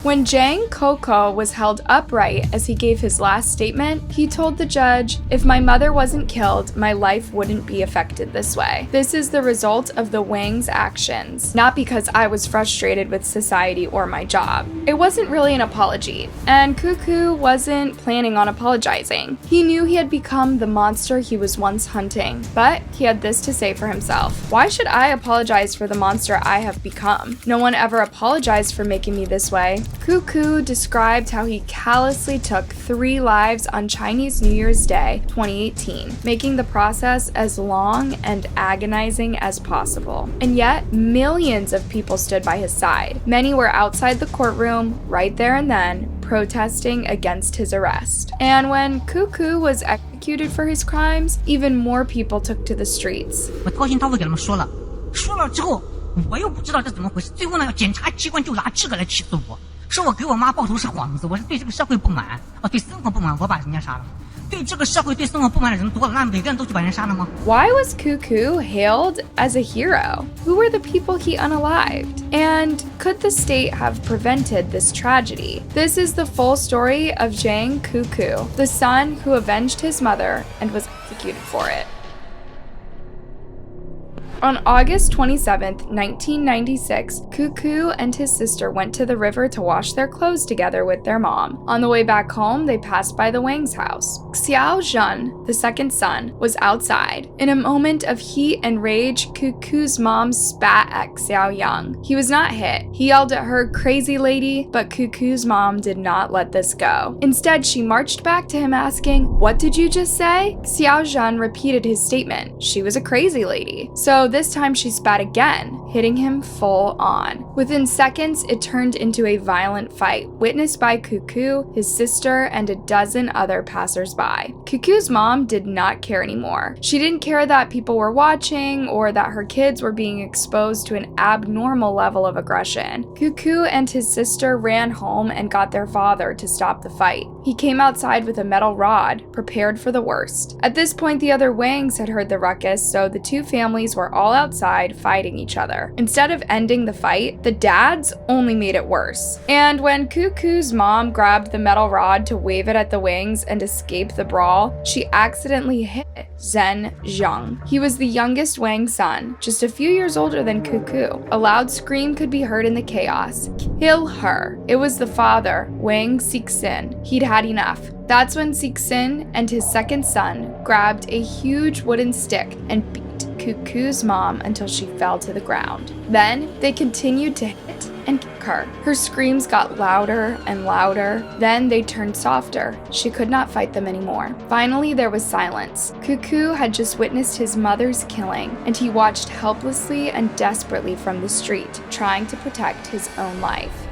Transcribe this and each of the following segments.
When Zhang Koukou was held upright as he gave his last statement, he told the judge, "If my mother wasn't killed, my life wouldn't be affected this way. This is the result of the Wang's actions, not because I was frustrated with society or my job." It wasn't really an apology, and Koukou wasn't planning on apologizing. He knew he had become the monster he was once hunting, but he had this to say for himself: "Why should I apologize for the monster I have become? No one ever apologized for making me this way." Koukou described how he callously took 3 lives on Chinese New Year's Day 2018, making the process as long and agonizing as possible. And yet, millions of people stood by his side. Many were outside the courtroom, right there and then, protesting against his arrest. And when Koukou was executed for his crimes, even more people took to the streets. 我掏心掏肺给他们说了之后，我又不知道这怎么回事，最后呢，检察机关就拿这个来起诉我。说我给我妈报仇是幌子，我是对这个社会不满，对生活不满，我把人家杀了。对这个社会对生活不满的人多了，那每个人都去把人杀了吗？ Why was Koukou hailed as a hero? Who were the people he unalived? And could the state have prevented this tragedy? This is the full story of Zhang Koukou, the son who avenged his mother and was executed for it. On August 27, 1996, Koukou and his sister went to the river to wash their clothes together with their mom. On the way back home, they passed by the Wang's house. Xiao Zhan, the second son, was outside. In a moment of heat and rage, Koukou's mom spat at Xiao Yang. He was not hit. He yelled at her, "Crazy lady," but Koukou's mom did not let this go. Instead, she marched back to him asking, "What did you just say?" Xiao Zhan repeated his statement. She was a crazy lady. So this time she spat again, hitting him full on. Within seconds, it turned into a violent fight, witnessed by Koukou, his sister, and a dozen other passers-by. Koukou's mom did not care anymore. She didn't care that people were watching or that her kids were being exposed to an abnormal level of aggression. Koukou and his sister ran home and got their father to stop the fight. He came outside with a metal rod, prepared for the worst. At this point, the other Wangs had heard the ruckus, so the two families were all outside fighting each other. Instead of ending the fight, the dads only made it worse. And when Koukou's mom grabbed the metal rod to wave it at the Wangs and escape the brawl, she accidentally hit Zhen Zhang. He was the youngest Wang son, just a few years older than Koukou. A loud scream could be heard in the chaos. "Kill her!" It was the father, Wang Cixin. He'd had enough. That's when Cixin and his second son grabbed a huge wooden stick and beat Koukou's mom until she fell to the ground. Then they continued to hit and kick her. Her screams got louder and louder. Then they turned softer. She could not fight them anymore. Finally, there was silence. Koukou had just witnessed his mother's killing, and he watched helplessly and desperately from the street, trying to protect his own life.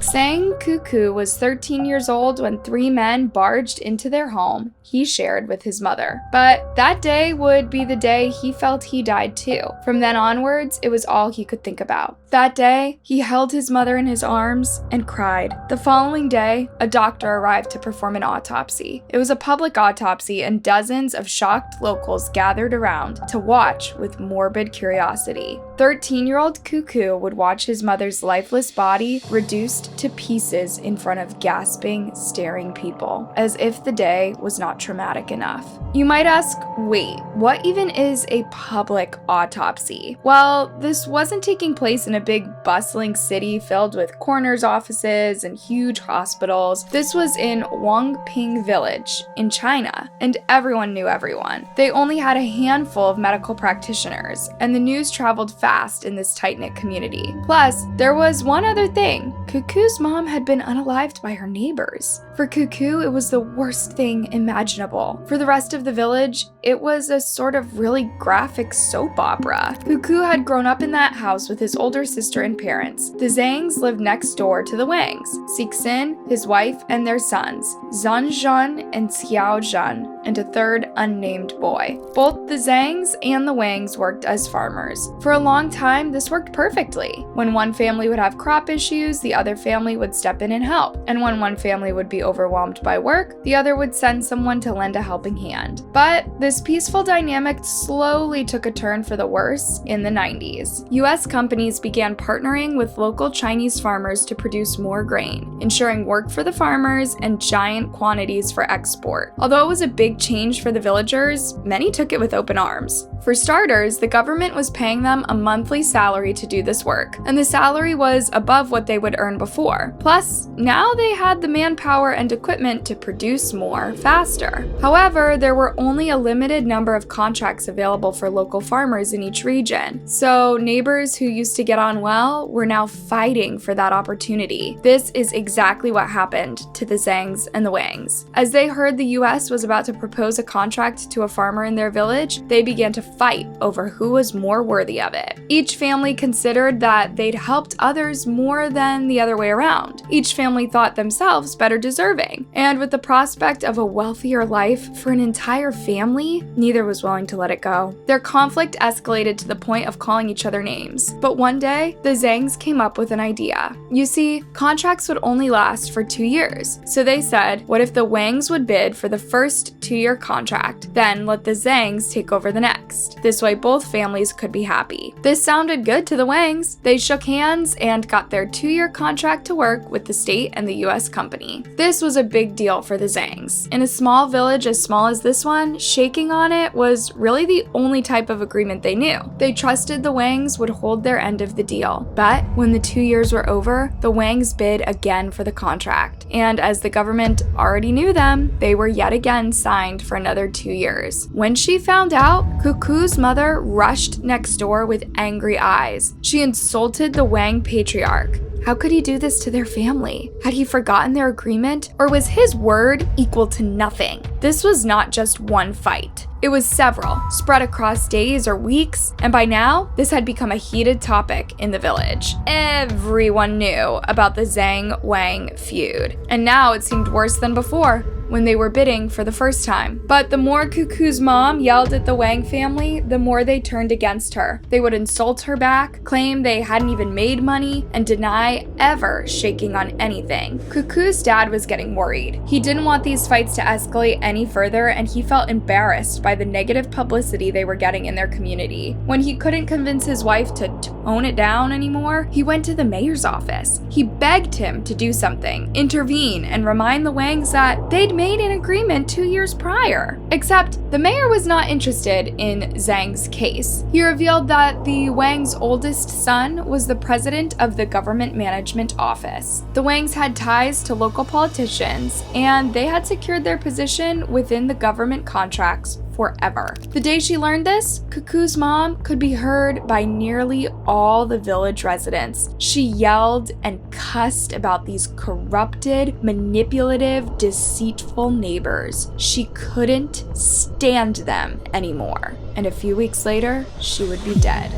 Zhang Koukou was 13 years old when 3 men barged into their home he shared with his mother. But that day would be the day he felt he died too. From then onwards, it was all he could think about. That day, he held his mother in his arms and cried. The following day, a doctor arrived to perform an autopsy. It was a public autopsy, and dozens of shocked locals gathered around to watch with morbid curiosity. 13-year-old Koukou would watch his mother's lifeless body reduced to pieces in front of gasping, staring people, as if the day was not traumatic enough. You might ask, wait, what even is a public autopsy? Well, this wasn't taking place in a big bustling city filled with coroner's offices and huge hospitals. This was in Wangping village in China, and everyone knew everyone. They only had a handful of medical practitioners, and the news traveled fast in this tight-knit community. Plus, there was one other thing. Koukou's mom had been unalived by her neighbors. For Koukou, it was the worst thing imaginable. For the rest of the village, it was a sort of really graphic soap opera. Koukou had grown up in that house with his older sister and parents. The Zhangs lived next door to the Wangs. Cixin, his wife, and their sons, Zhan Zhan and Xiao Zhan. and a third unnamed boy. Both the Zhangs and the Wangs worked as farmers. For a long time, this worked perfectly. When one family would have crop issues, the other family would step in and help. And when one family would be overwhelmed by work, the other would send someone to lend a helping hand. But this peaceful dynamic slowly took a turn for the worse in the 90s. US companies began partnering with local Chinese farmers to produce more grain, ensuring work for the farmers and giant quantities for export. Although it was a big change for the villagers, many took it with open arms. For starters, the government was paying them a monthly salary to do this work, and the salary was above what they would earn before. Plus, now they had the manpower and equipment to produce more faster. However, there were only a limited number of contracts available for local farmers in each region, so neighbors who used to get on well were now fighting for that opportunity. This is exactly what happened to the Zhangs and the Wangs. As they heard the US was about to propose a contract to a farmer in their village, they began to fight over who was more worthy of it. Each family considered that they'd helped others more than the other way around. Each family thought themselves better deserving. And with the prospect of a wealthier life for an entire family, neither was willing to let it go. Their conflict escalated to the point of calling each other names. But one day, the Zhangs came up with an idea. You see, contracts would only last for 2 years. So they said, what if the Wangs would bid for the first 2-year contract, then let the Zhangs take over the next? This way both families could be happy. This sounded good to the Wangs. They shook hands and got their 2-year contract to work with the state and the US company. This was a big deal for the Zhangs. In a small village as small as this one, shaking on it was really the only type of agreement they knew. They trusted the Wangs would hold their end of the deal. But when the 2 years were over, the Wangs bid again for the contract. And as the government already knew them, they were yet again signed for another 2 years. When she found out, Koucou's mother rushed next door with angry eyes. She insulted the Wang patriarch. How could he do this to their family? Had he forgotten their agreement? Or was his word equal to nothing? This was not just one fight. It was several, spread across days or weeks, and by now, this had become a heated topic in the village. Everyone knew about the Zhang-Wang feud, and now it seemed worse than before when they were bidding for the first time. But the more Koucou's mom yelled at the Wang family, the more they turned against her. They would insult her back, claim they hadn't even made money, and deny ever shaking on anything. Koucou's dad was getting worried. He didn't want these fights to escalate any further, and he felt embarrassed by the negative publicity they were getting in their community. When he couldn't convince his wife to tone it down anymore, he went to the mayor's office. He begged him to do something, intervene, and remind the Wangs that they'd made an agreement 2 years prior. Except the mayor was not interested in Zhang's case. He revealed that the Wang's oldest son was the president of the government management office. The Wangs had ties to local politicians, and they had secured their position within the government contracts forever. The day she learned this, Koucou's mom could be heard by nearly all the village residents. She yelled and cussed about these corrupted, manipulative, deceitful neighbors. She couldn't stand them anymore. And a few weeks later, she would be dead.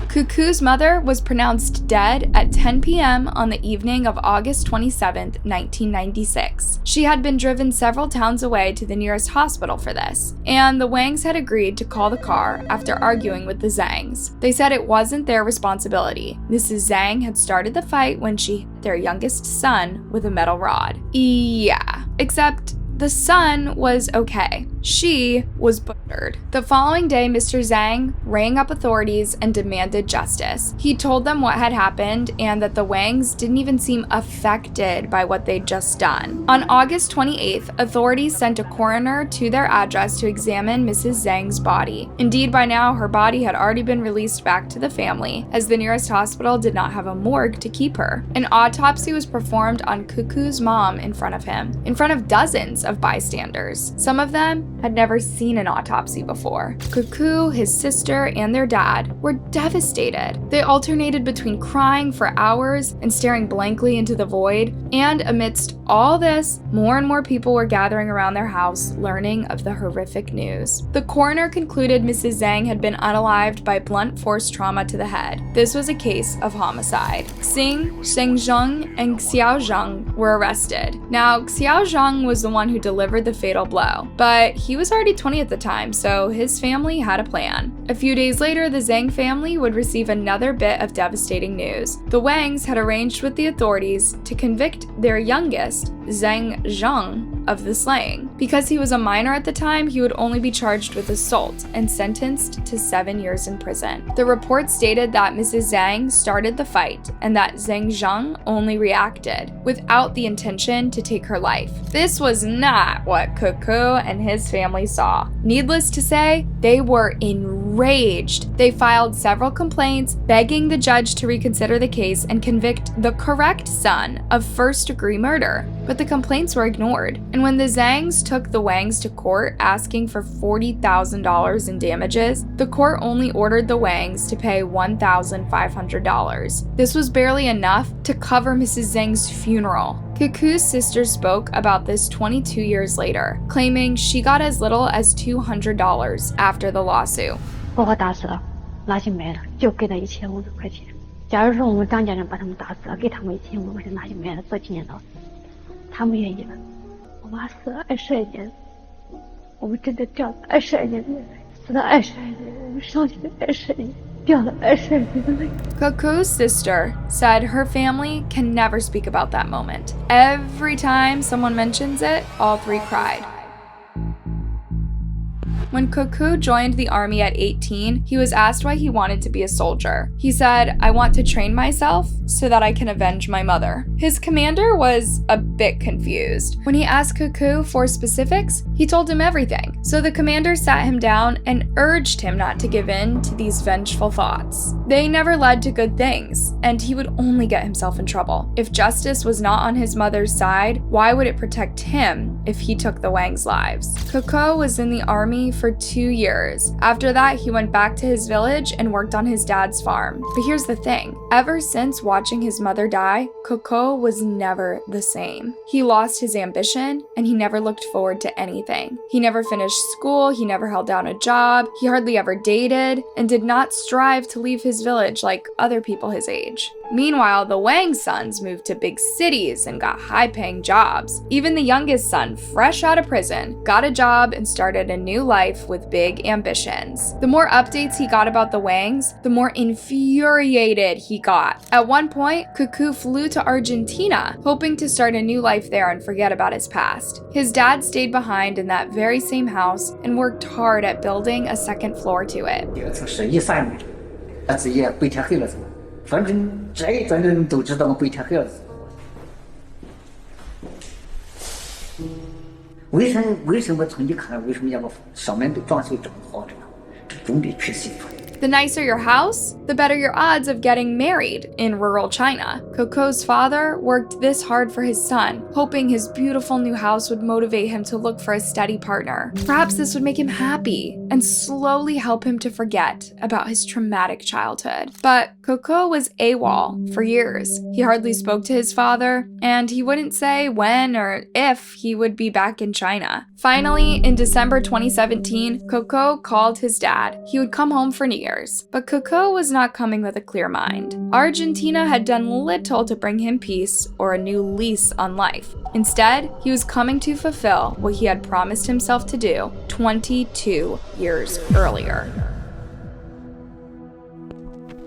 Koucou's mother was pronounced dead at 10 p.m. on the evening of August 27, 1996. She had been driven several towns away to the nearest hospital for this, and the Wangs had agreed to call the car after arguing with the Zhangs. They said it wasn't their responsibility. Mrs. Zhang had started the fight when she hit their youngest son with a metal rod. Yeah, except the son was okay. She was butchered. The following day, Mr. Zhang rang up authorities and demanded justice. He told them what had happened and that the Wangs didn't even seem affected by what they'd just done. On August 28th, authorities sent a coroner to their address to examine Mrs. Zhang's body. Indeed, by now, her body had already been released back to the family, as the nearest hospital did not have a morgue to keep her. An autopsy was performed on Koucou's mom in front of him, in front of dozens of bystanders. Some of them had never seen an autopsy before. Koukou, his sister, and their dad were devastated. They alternated between crying for hours and staring blankly into the void, and amidst all this, more and more people were gathering around their house, learning of the horrific news. The coroner concluded Mrs. Zhang had been unalived by blunt force trauma to the head. This was a case of homicide. Xing, Sheng Zheng, and Xiao Zhang were arrested. Now, Xiao Zhang was the one who delivered the fatal blow. But he was already 20 at the time, so his family had a plan. A few days later, the Zhang family would receive another bit of devastating news. The Wangs had arranged with the authorities to convict their youngest, Zhang Zhang, of the slaying. Because he was a minor at the time, he would only be charged with assault and sentenced to 7 years in prison. The report stated that Mrs. Zhang started the fight and that Zhang Zhang only reacted, without the intention to take her life. This was not what Koukou and his family saw. Needless to say, they were enraged. They filed several complaints, begging the judge to reconsider the case and convict the correct son of first-degree murder. But the complaints were ignored. And when the Zhangs took the Wangs to court asking for $40,000 in damages, the court only ordered the Wangs to pay $1,500. This was barely enough to cover Mrs. Zhang's funeral. Koukou's sister spoke about this 22 years later, claiming she got as little as $200 after the lawsuit. 把我打死了，拿去卖了，就给他1500块钱。假如说我们张家人把他们打死了，给他们1500块钱拿去卖了，做纪念刀，他们愿意了。我妈死了22年，我们真的掉了22年的眼泪，死了22年，我们伤心了22年。Koukou's sister said her family can never speak about that moment. Every time someone mentions it, all three cried. When Koukou joined the army at 18, he was asked why he wanted to be a soldier. He said, "I want to train myself so that I can avenge my mother." His commander was a bit confused. When he asked Koukou for specifics, he told him everything. So the commander sat him down and urged him not to give in to these vengeful thoughts. They never led to good things, and he would only get himself in trouble. If justice was not on his mother's side, why would it protect him if he took the Wangs' lives? Koukou was in the army for 2 years. After that, he went back to his village and worked on his dad's farm. But here's the thing. Ever since watching his mother die, Koukou was never the same. He lost his ambition, and he never looked forward to anything. He never finished school, he never held down a job, he hardly ever dated, and did not strive to leave his village like other people his age. Meanwhile, the Wang sons moved to big cities and got high-paying jobs. Even the youngest son, fresh out of prison, got a job and started a new life with big ambitions. The more updates he got about the Wangs, the more infuriated he got. At one point, Koukou flew to Argentina, hoping to start a new life there and forget about his past. His dad stayed behind in that very same house and worked hard at building a second floor to it. 反正这一代人都知道我白天黑了。为什么从你看来为什么要把上面都装修这么好的呢？这种的缺幸福。 The nicer your house, the better your odds of getting married in rural China. Koukou's father worked this hard for his son, hoping his beautiful new house would motivate him to look for a steady partner. Perhaps this would make him happy and slowly help him to forget about his traumatic childhood. But Koukou was AWOL for years. He hardly spoke to his father, and he wouldn't say when or if he would be back in China. Finally, in December 2017, Koukou called his dad. He would come home for New Year's. But Koukou was not coming with a clear mind. Argentina had done little to bring him peace or a new lease on life. Instead, he was coming to fulfill what he had promised himself to do 22 years earlier.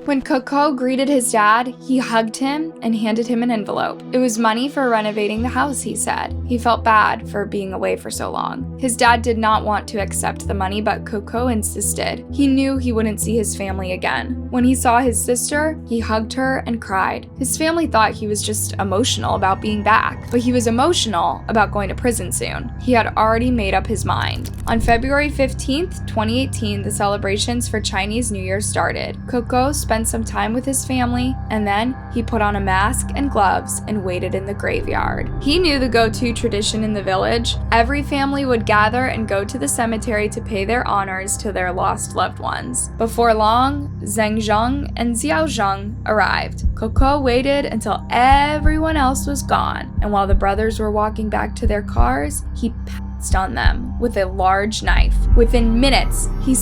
When Koukou greeted his dad, he hugged him and handed him an envelope. It was money for renovating the house, he said. He felt bad for being away for so long. His dad did not want to accept the money, but Koukou insisted. He knew he wouldn't see his family again. When he saw his sister, he hugged her and cried. His family thought he was just emotional about being back, but he was emotional about going to prison soon. He had already made up his mind. On February 15th, 2018, the celebrations for Chinese New Year started. Koukou spent some time with his family, and then he put on a mask and gloves and waited in the graveyard. He knew the go-to tradition in the village. Every family would gather and go to the cemetery to pay their honors to their lost loved ones. Before long, Zhang Zhang and Xiao Zhang arrived. Koukou waited until everyone else was gone, and while the brothers were walking back to their cars, he pounced on them with a large knife. Within minutes, he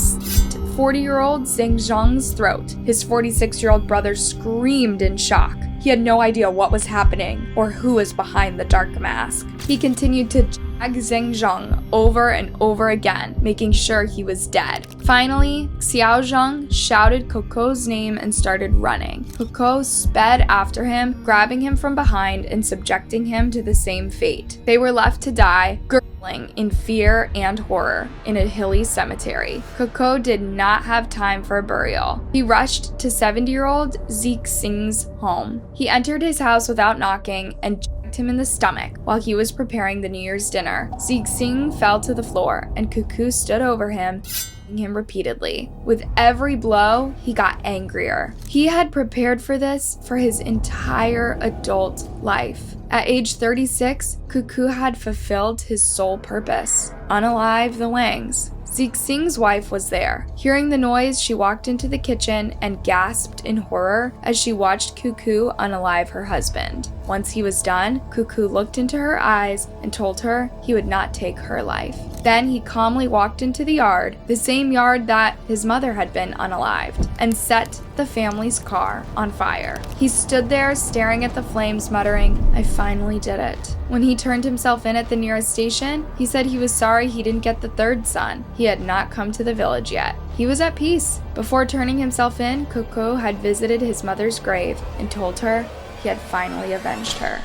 40-year-old Zhang Zhang's throat. His 46-year-old brother screamed in shock. He had no idea what was happening or who was behind the dark mask. He continued to Zhang over and over again, making sure he was dead. Finally, Zhang shouted Koukou's name and started running. Koukou sped after him, grabbing him from behind and subjecting him to the same fate. They were left to die, gurgling in fear and horror, in a hilly cemetery. Koukou did not have time for a burial. He rushed to 70-year-old Zhang Singh's home. He entered his house without knocking and him in the stomach while he was preparing the New Year's dinner. Zhang Sing fell to the floor and Koukou stood over him repeatedly. With every blow, he got angrier. He had prepared for this for his entire adult life. At age 36, Koukou had fulfilled his sole purpose: unalive the Wangs. Zhang Sing's wife was there. Hearing the noise, she walked into the kitchen and gasped in horror as she watched Koukou unalive her husband. Once he was done, Koukou looked into her eyes and told her he would not take her life. Then he calmly walked into the yard, the same yard that his mother had been unalived, and set the family's car on fire. He stood there staring at the flames, muttering, "I finally did it." When he turned himself in at the nearest station, he said he was sorry he didn't get the third son. He had not come to the village yet. He was at peace. Before turning himself in, Koukou had visited his mother's grave and told her he had finally avenged her.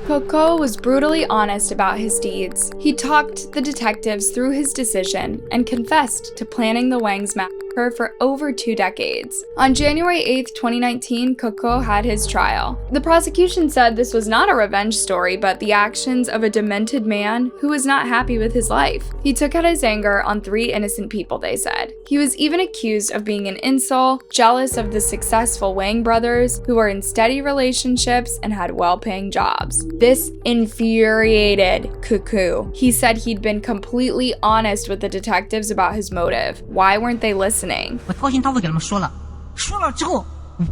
Koukou was brutally honest about his deeds. He talked the detectives through his decision and confessed to planning the Wangs massacre for over 2 decades. On January 8th, 2019, Koukou had his trial. The prosecution said this was not a revenge story, but the actions of a demented man who was not happy with his life. He took out his anger on 3 innocent people, they said. He was even accused of being an incel, jealous of the successful Wang brothers who were in steady relationships and had well-paying jobs. This infuriated Koukou. He said he'd been completely honest with the detectives about his motive. Why weren't they listening? 我掏心掏肺给他们说了之后，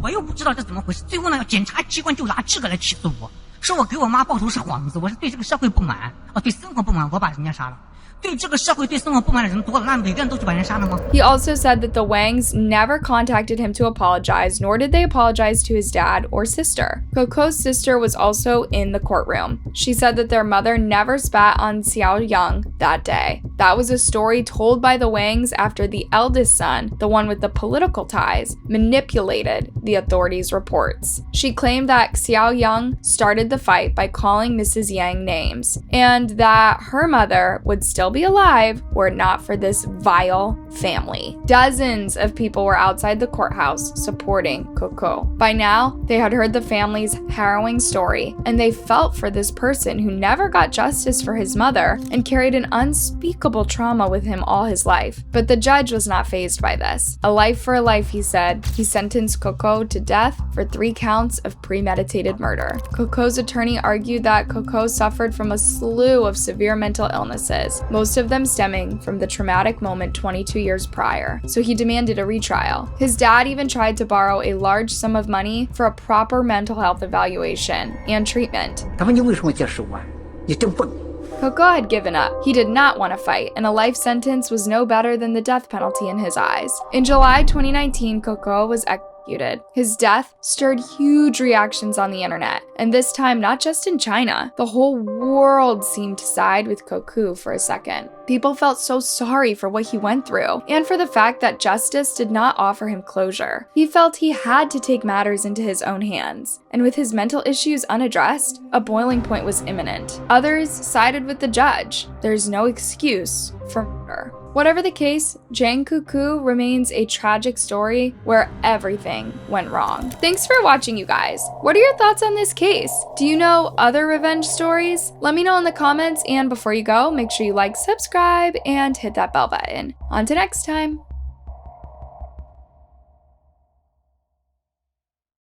我又不知道这怎么回事。最后呢，检察机关就拿这个来起诉我，说我给我妈报仇是幌子，我是对这个社会不满，对生活不满，我把人家杀了。对这个社会对生活不满的人多了，那每个人都去把人杀了吗？ He also said that the Wangs never contacted him to apologize, nor did they apologize to his dad or sister. Koukou's sister was also in the courtroom. She said that their mother never spat on Xiaoyang that day. That was a story told by the Wangs after the eldest son, the one with the political ties, manipulated the authorities' reports. She claimed that Xiaoyang started the fight by calling Mrs. Yang names, and that her mother would still be alive were it not for this vile family. Dozens of people were outside the courthouse supporting Koukou. By now, they had heard the family's harrowing story, and they felt for this person who never got justice for his mother and carried an unspeakable trauma with him all his life. But the judge was not fazed by this. A life for a life, he said. He sentenced Koukou to death for 3 counts of premeditated murder. Koukou's attorney argued that Koukou suffered from a slew of severe mental illnesses, most of them stemming from the traumatic moment 22 years prior, so he demanded a retrial. His dad even tried to borrow a large sum of money for a proper mental health evaluation and treatment. 他问你为什么接受我？你真笨。 Koukou had given up. He did not want to fight, and a life sentence was no better than the death penalty in his eyes. In July 2019, Koukou was executed. His death stirred huge reactions on the internet, and this time not just in China. The whole world seemed to side with Koukou for a second. People felt so sorry for what he went through, and for the fact that justice did not offer him closure. He felt he had to take matters into his own hands, and with his mental issues unaddressed, a boiling point was imminent. Others sided with the judge. There's no excuse for murder. Whatever the case, Zhang Koukou remains a tragic story where everything went wrong. Thanks for watching, you guys. What are your thoughts on this case? Do you know other revenge stories? Let me know in the comments, and before you go, make sure you like, subscribe, and hit that bell button. On to next time.